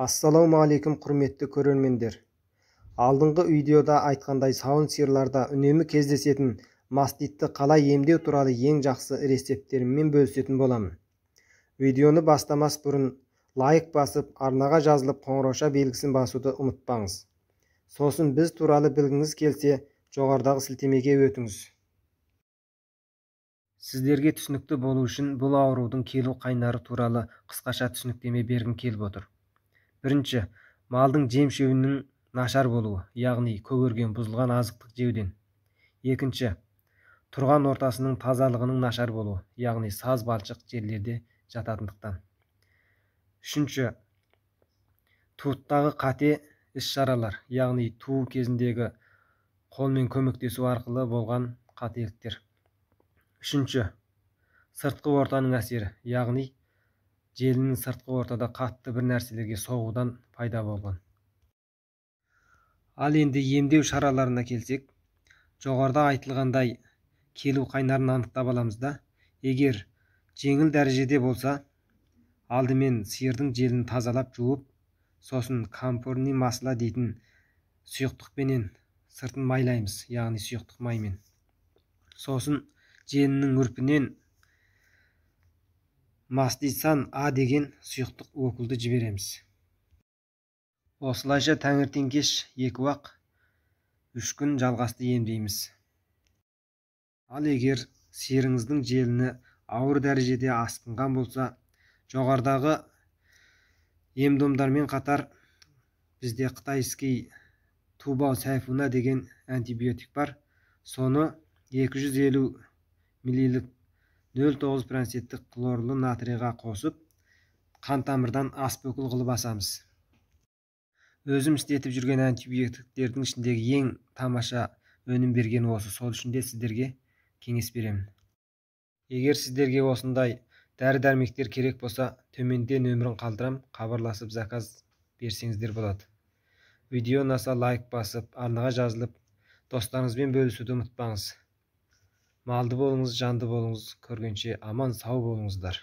Assalamu алейкум құрметті көрермендер. Алдыңғы видеода айтқандай сауын сиырларда үнемі кездесетін маститті қалай емдеу туралы ең жақсы рецепттеріммен бөлісетін боламын. Видеоны бастамас бұрын лайк басып, арнаға жазылып қоңырауша белгісін басуды ұмытпаңыз. Сосын біз туралы білгіңіз келсе, жоғарыдағы сілтемеге өтіңіз. Сіздерге түсінікті болу үшін бұл аурудың келу қайнары туралы қысқаша түсініктеме бергім келіп отыр. Бірінші, малдың жем-шөбінің нашар болуы, яғни көгерген бұзылған азықтық жеуден. Екінші, тұрған ортасының тазалығының нашар болуы, яғни саз-балшық жерлерде жататындықтан. Үшінші, туыттағы қате іс-шаралар, яғни туу кезіндегі қолмен көмектесу арқылы болған қателіктер. Үшінші, сыртқы ортаның әсері, яғни желінің сыртқы ортада қатты бір нәрселерге соғудан пайда болған. Ал енді емдеу шараларына келсек, жоғарыда айтылғандай келу қайнарын анықтап аламыз да, егер жеңіл дәрежеде болса, алдымен сиырдың желін тазалап жуып, сосын камфорный масла дейтін сұйықтықпенен сыртын майлаймыз, яғни сұйықтық маймен. Сосын желінің үрпінен мастисан А деген сұйықтық өкілді жібереміз. Осылайша таңертең кеш 2 уақ 3 күн жалғасты емдейміз. Ал егер сиырыңыздың желіні ауыр дәрежеде асқынған болса, жоғарыдағы ем-домдармен қатар бізде қытайский тубау сайфуна деген антибиотик бар. Соны 250 мл 0,9% хлорлы натрийға қосып, қан тамырдан аспөкіл қылып асамыз. Өзім істетіп жүрген антибиотиктердің ішіндегі ең тамаша өнім берген осы, сол үшін де сіздерге кеңес беремін. Егер сіздерге осындай дәрі-дәрмектер керек болса, төменде нөмірін қалдырам, хабарласып заказ берсеңіздер болады. Видео ұнаса лайк басып, арнаға жазылып, достарыңызбен бөлісуді ұмытпаңыз. Малды болыңыз, жанды болыңыз, көргенше аман сау болыңыздар.